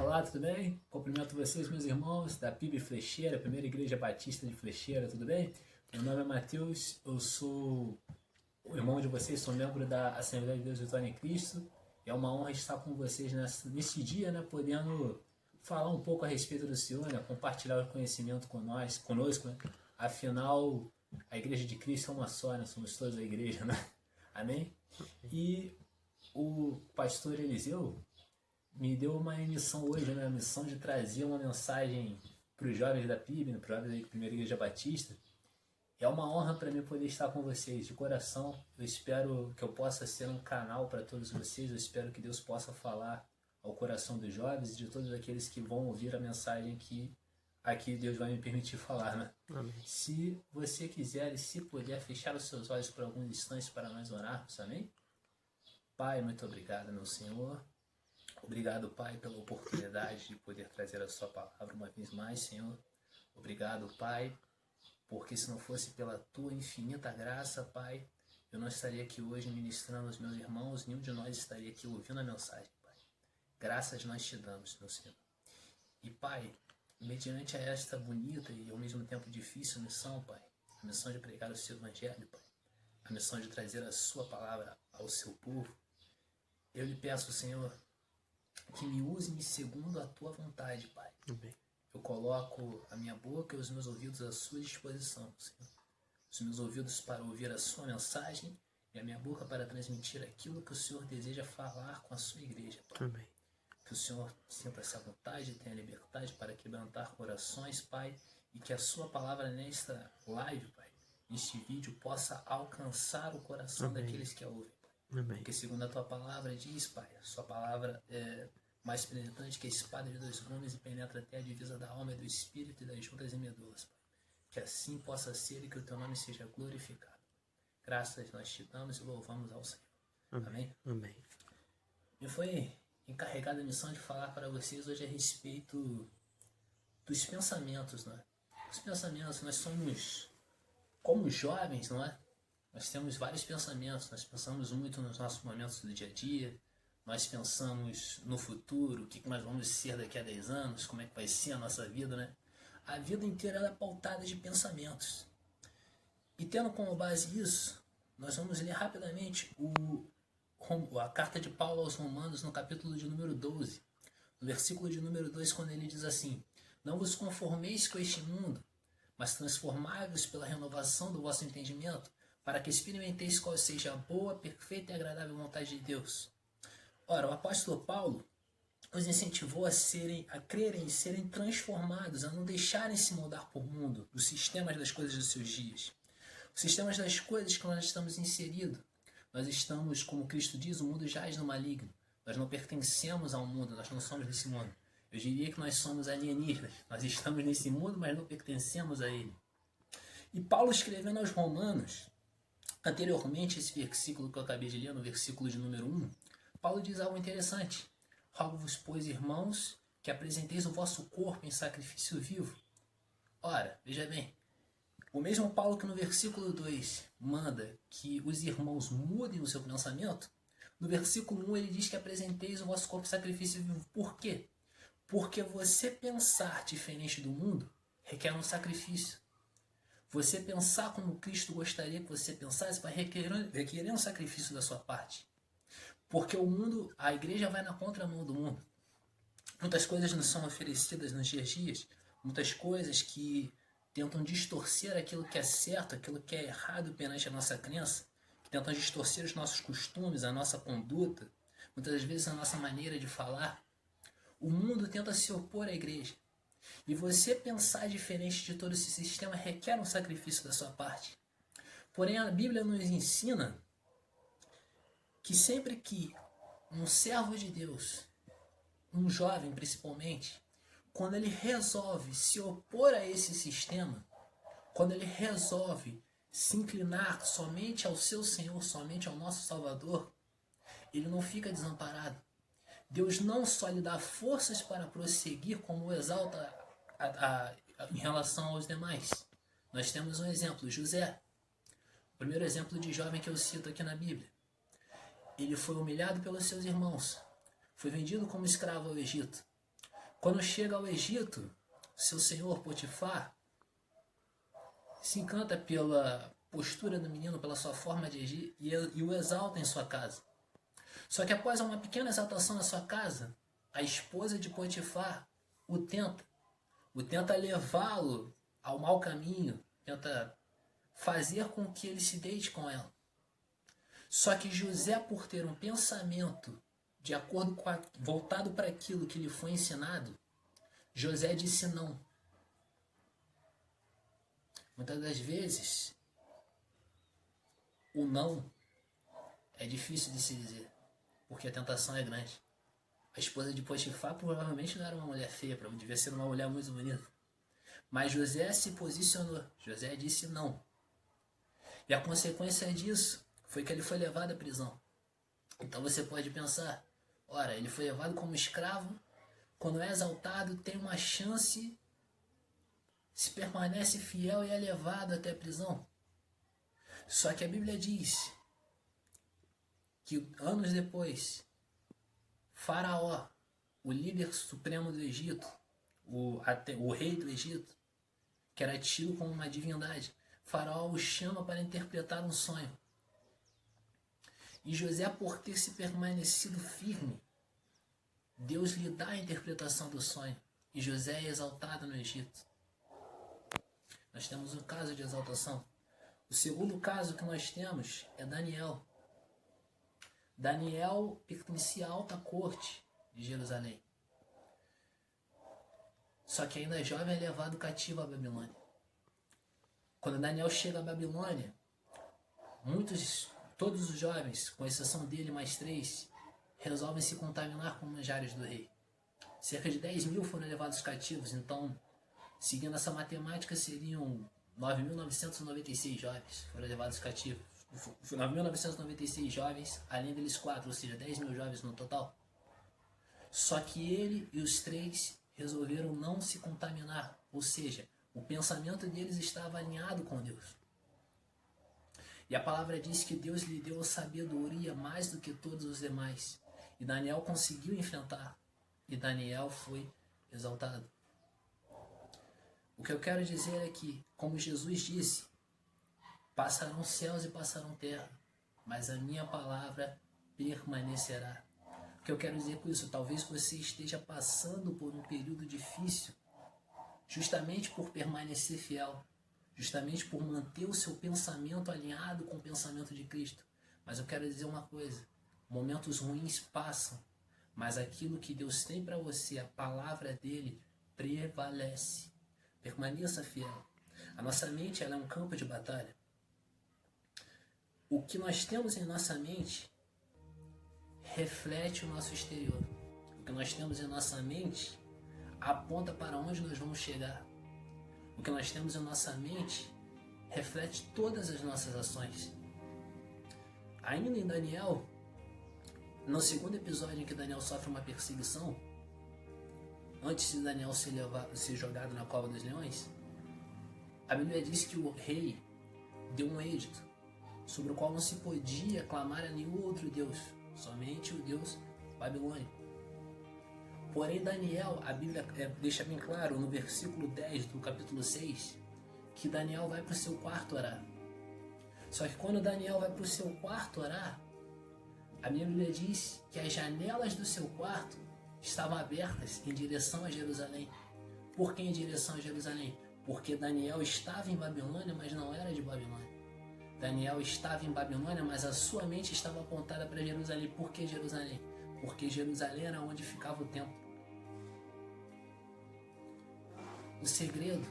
Olá, tudo bem? Cumprimento vocês, meus irmãos da PIB Flecheira, Primeira Igreja Batista de Flecheira, tudo bem? Meu nome é Matheus, eu sou o irmão de vocês, sou membro da Assembleia de Deus Vitória em Cristo. É uma honra estar com vocês nesse dia, né, podendo falar um pouco a respeito do Senhor, né, compartilhar o conhecimento conosco, né? Afinal, a Igreja de Cristo é uma só, né? Somos todos a Igreja, né? Amém? E o pastor Eliseu me deu uma missão hoje, né? A missão de trazer uma mensagem para os jovens da PIB, né? Para os jovens da Primeira Igreja Batista. É uma honra para mim poder estar com vocês, de coração. Eu espero que eu possa ser um canal para todos vocês. Eu espero que Deus possa falar ao coração dos jovens e de todos aqueles que vão ouvir a mensagem que aqui Deus vai me permitir falar, né? Amém. Se você quiser e se puder fechar os seus olhos por alguns instantes para nós orarmos, amém? Pai, muito obrigado, meu Senhor. Obrigado, Pai, pela oportunidade de poder trazer a sua palavra uma vez mais, Senhor. Obrigado, Pai, porque se não fosse pela tua infinita graça, Pai, eu não estaria aqui hoje ministrando aos meus irmãos, nenhum de nós estaria aqui ouvindo a mensagem, Pai. Graças nós te damos, meu Senhor. E, Pai, mediante a esta bonita e ao mesmo tempo difícil missão, Pai, a missão de pregar o seu evangelho, Pai, a missão de trazer a sua palavra ao seu povo, eu lhe peço, Senhor, que me use-me segundo a tua vontade, Pai. Amém. Eu coloco a minha boca e os meus ouvidos à sua disposição, Senhor. Os meus ouvidos para ouvir a sua mensagem e a minha boca para transmitir aquilo que o Senhor deseja falar com a sua igreja, Pai. Amém. Que o Senhor sinta essa vontade, tenha liberdade para quebrantar corações, Pai, e que a sua palavra nesta live, Pai, neste vídeo, possa alcançar o coração Amém. daqueles que a ouvem, Pai. Amém. Porque segundo a tua palavra diz, Pai, a sua palavra é mais penetrante que a espada de dois gumes e penetra até a divisa da alma e do espírito e das juntas e medulas, Pai. Que assim possa ser e que o teu nome seja glorificado. Graças nós te damos e louvamos ao Senhor. Amém? Amém. Me foi encarregada a missão de falar para vocês hoje a respeito dos pensamentos, não é? Os pensamentos, nós somos como jovens, não é? Nós temos vários pensamentos, nós pensamos muito nos nossos momentos do dia a dia, nós pensamos no futuro, o que nós vamos ser daqui a 10 anos, como é que vai ser a nossa vida, né? A vida inteira ela é pautada de pensamentos. E tendo como base isso, nós vamos ler rapidamente a carta de Paulo aos Romanos no capítulo de número 12, no versículo de número 2, quando ele diz assim: não vos conformeis com este mundo, mas transformai-vos pela renovação do vosso entendimento, para que experimenteis qual seja a boa, perfeita e agradável vontade de Deus. Ora, o apóstolo Paulo os incentivou a crerem e serem transformados, a não deixarem se moldar por mundo, dos sistemas das coisas dos seus dias. Os sistemas das coisas que nós estamos inseridos. Nós estamos, como Cristo diz, o mundo jaz no maligno. Nós não pertencemos ao mundo, nós não somos desse mundo. Eu diria que nós somos alienígenas. Nós estamos nesse mundo, mas não pertencemos a ele. E Paulo, escrevendo aos Romanos, anteriormente, esse versículo que eu acabei de ler, no versículo de número 1, Paulo diz algo interessante. Rogo-vos, pois, irmãos, que apresenteis o vosso corpo em sacrifício vivo. Ora, veja bem, o mesmo Paulo que no versículo 2 manda que os irmãos mudem o seu pensamento, no versículo 1 ele diz que apresenteis o vosso corpo em sacrifício vivo. Por quê? Porque você pensar diferente do mundo requer um sacrifício. Você pensar como Cristo gostaria que você pensasse vai requerer um sacrifício da sua parte. Porque o mundo, a igreja vai na contramão do mundo. Muitas coisas nos são oferecidas nos dias a dias, muitas coisas que tentam distorcer aquilo que é certo, aquilo que é errado perante a nossa crença, que tentam distorcer os nossos costumes, a nossa conduta, muitas vezes a nossa maneira de falar. O mundo tenta se opor à igreja. E você pensar diferente de todo esse sistema requer um sacrifício da sua parte. Porém, a Bíblia nos ensina que sempre que um servo de Deus, um jovem principalmente, quando ele resolve se opor a esse sistema, quando ele resolve se inclinar somente ao seu Senhor, somente ao nosso Salvador, ele não fica desamparado. Deus não só lhe dá forças para prosseguir, como o exalta em relação aos demais. Nós temos um exemplo, José, o primeiro exemplo de jovem que eu cito aqui na Bíblia. Ele foi humilhado pelos seus irmãos, foi vendido como escravo ao Egito. Quando chega ao Egito, seu senhor Potifar se encanta pela postura do menino, pela sua forma de agir e o exalta em sua casa. Só que após uma pequena exaltação na sua casa, a esposa de Potifar o tenta levá-lo ao mau caminho, tenta fazer com que ele se deite com ela. Só que José, por ter um pensamento de acordo com voltado para aquilo que lhe foi ensinado, José disse não. Muitas das vezes, o não é difícil de se dizer, porque a tentação é grande. A esposa de Potifar provavelmente não era uma mulher feia, devia ser uma mulher muito bonita. Mas José se posicionou, José disse não. E a consequência disso foi que ele foi levado à prisão. Então você pode pensar, ora, ele foi levado como escravo, quando é exaltado tem uma chance, se permanece fiel e é levado até a prisão. Só que a Bíblia diz que anos depois, Faraó, o líder supremo do Egito, o rei do Egito, que era tido como uma divindade, Faraó o chama para interpretar um sonho. E José, por ter se permanecido firme, Deus lhe dá a interpretação do sonho. E José é exaltado no Egito. Nós temos um caso de exaltação. O segundo caso que nós temos é Daniel. Daniel pertencia à alta corte de Jerusalém. Só que ainda jovem é levado cativo à Babilônia. Quando Daniel chega à Babilônia, todos os jovens, com exceção dele mais 3, resolvem se contaminar com manjares do rei. Cerca de 10 mil foram levados cativos, então, seguindo essa matemática, seriam 9.996 jovens foram levados cativos. 9.996 jovens, além deles 4, ou seja, 10 mil jovens no total. Só que ele e os 3 resolveram não se contaminar, ou seja, o pensamento deles estava alinhado com Deus. E a palavra diz que Deus lhe deu sabedoria mais do que todos os demais. E Daniel conseguiu enfrentar. E Daniel foi exaltado. O que eu quero dizer é que, como Jesus disse, passarão céus e passarão terra, mas a minha palavra permanecerá. O que eu quero dizer com isso? Talvez você esteja passando por um período difícil, justamente por permanecer fiel, justamente por manter o seu pensamento alinhado com o pensamento de Cristo. Mas eu quero dizer uma coisa, momentos ruins passam, mas aquilo que Deus tem para você, a palavra dele, prevalece. Permaneça fiel. A nossa mente, ela é um campo de batalha. O que nós temos em nossa mente reflete o nosso exterior. O que nós temos em nossa mente aponta para onde nós vamos chegar. O que nós temos em nossa mente reflete todas as nossas ações. Ainda em Daniel, no segundo episódio em que Daniel sofre uma perseguição, antes de Daniel ser jogado na cova dos leões, a Bíblia diz que o rei deu um edito sobre o qual não se podia clamar a nenhum outro Deus, somente o Deus babilônico. Porém, Daniel, a Bíblia deixa bem claro no versículo 10 do capítulo 6, que Daniel vai para o seu quarto orar. Só que quando Daniel vai para o seu quarto orar, a Bíblia diz que as janelas do seu quarto estavam abertas em direção a Jerusalém. Por que em direção a Jerusalém? Porque Daniel estava em Babilônia, mas não era de Babilônia. Daniel estava em Babilônia, mas a sua mente estava apontada para Jerusalém. Por que Jerusalém? Porque Jerusalém era onde ficava o templo. O segredo,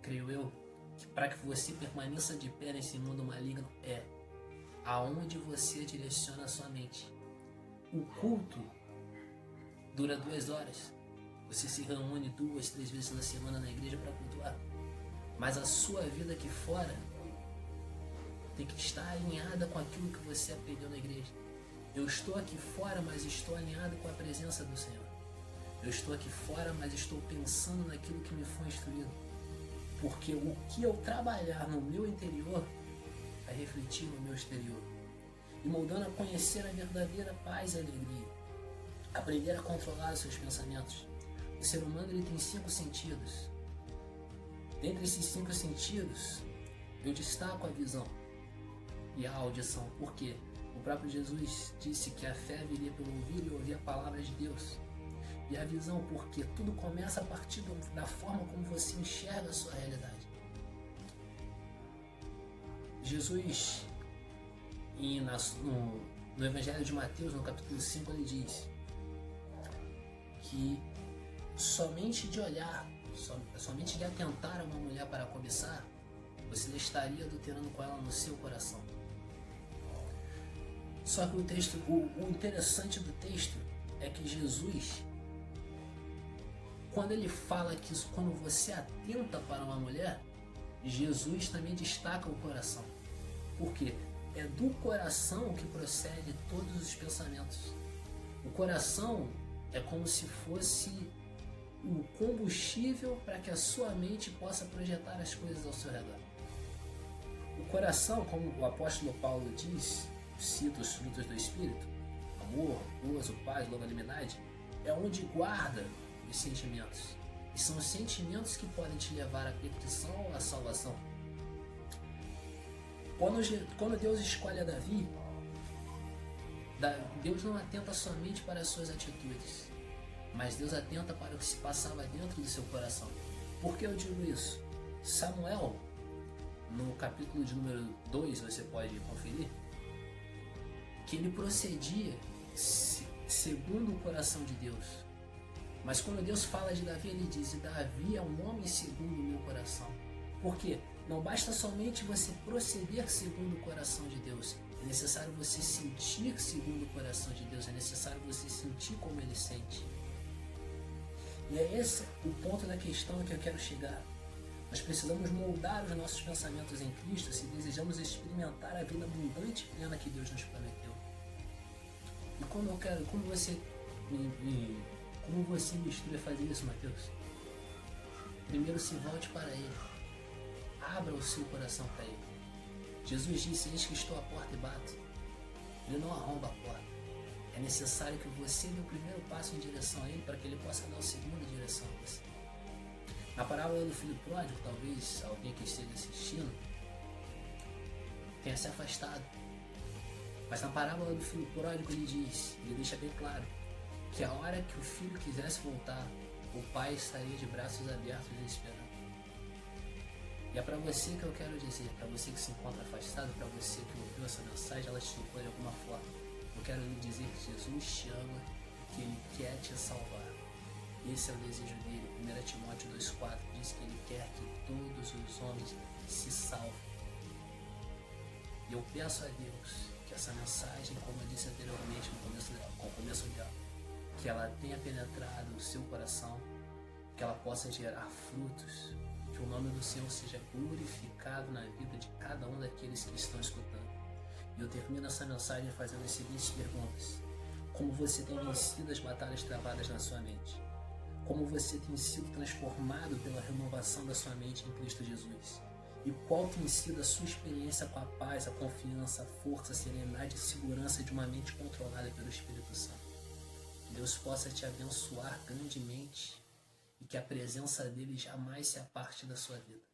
creio eu, que para que você permaneça de pé nesse mundo maligno é aonde você direciona a sua mente. O culto dura 2 horas. Você se reúne 2, 3 vezes na semana na igreja para cultuar. Mas a sua vida aqui fora tem que estar alinhada com aquilo que você aprendeu na igreja. Eu estou aqui fora, mas estou alinhado com a presença do Senhor. Eu estou aqui fora, mas estou pensando naquilo que me foi instruído. Porque o que eu trabalhar no meu interior vai refletir no meu exterior. E moldando a conhecer a verdadeira paz e alegria. Aprender a controlar os seus pensamentos. O ser humano ele tem 5 sentidos. Dentre esses 5 sentidos, eu destaco a visão e a audição. Por quê? O próprio Jesus disse que a fé viria pelo ouvir e ouvir a palavra de Deus. E a visão, porque tudo começa a partir da forma como você enxerga a sua realidade. Jesus, no Evangelho de Mateus, no capítulo 5, ele diz que somente de olhar, somente de atentar a uma mulher para cobiçar, você estaria adulterando com ela no seu coração. Só que o interessante do texto é que Jesus, quando ele fala que quando você atenta para uma mulher, Jesus também destaca o coração. Por quê? É do coração que procede todos os pensamentos. O coração é como se fosse o combustível para que a sua mente possa projetar as coisas ao seu redor. O coração, como o apóstolo Paulo diz, cita os frutos do Espírito, amor, gozo, paz, longanimidade, é onde guarda os sentimentos. E são os sentimentos que podem te levar à perdição ou à salvação. Quando Deus escolhe a Davi, Deus não atenta somente para as suas atitudes, mas Deus atenta para o que se passava dentro do seu coração. Por que eu digo isso? Samuel, no capítulo de número 2, você pode conferir, que ele procedia segundo o coração de Deus. Mas quando Deus fala de Davi, ele diz: Davi é um homem segundo o meu coração. Por quê? Não basta somente você proceder segundo o coração de Deus. É necessário você sentir segundo o coração de Deus. É necessário você sentir como Ele sente. E é esse o ponto da questão que eu quero chegar. Nós precisamos moldar os nossos pensamentos em Cristo se desejamos experimentar a vida abundante e plena que Deus nos prometeu. E como você me instrui a fazer isso, Mateus? Primeiro se volte para Ele. Abra o seu coração para Ele. Jesus disse: eis que estou à porta e bato. Ele não arromba a porta. É necessário que você dê o primeiro passo em direção a Ele para que Ele possa dar o segundo em direção a você. Na parábola do filho pródigo, talvez alguém que esteja assistindo tenha se afastado. Mas na parábola do filho pródigo ele deixa bem claro que a hora que o filho quisesse voltar, o pai estaria de braços abertos e esperando. E é para você que eu quero dizer, para você que se encontra afastado, para você que ouviu essa mensagem, ela te tocou de alguma forma. Eu quero lhe dizer que Jesus te ama e que Ele quer te salvar. Esse é o desejo dele. 1 Timóteo 2,4 diz que Ele quer que todos os homens se salvem. E eu peço a Deus que essa mensagem, como eu disse anteriormente no começo dela, que ela tenha penetrado o seu coração, que ela possa gerar frutos, que o nome do Senhor seja glorificado na vida de cada um daqueles que estão escutando. E eu termino essa mensagem fazendo as seguintes perguntas: como você tem vencido as batalhas travadas na sua mente? Como você tem sido transformado pela renovação da sua mente em Cristo Jesus? E qual tem sido a sua experiência com a paz, a confiança, a força, a serenidade e segurança de uma mente controlada pelo Espírito Santo? Que Deus possa te abençoar grandemente e que a presença dele jamais se aparte da sua vida.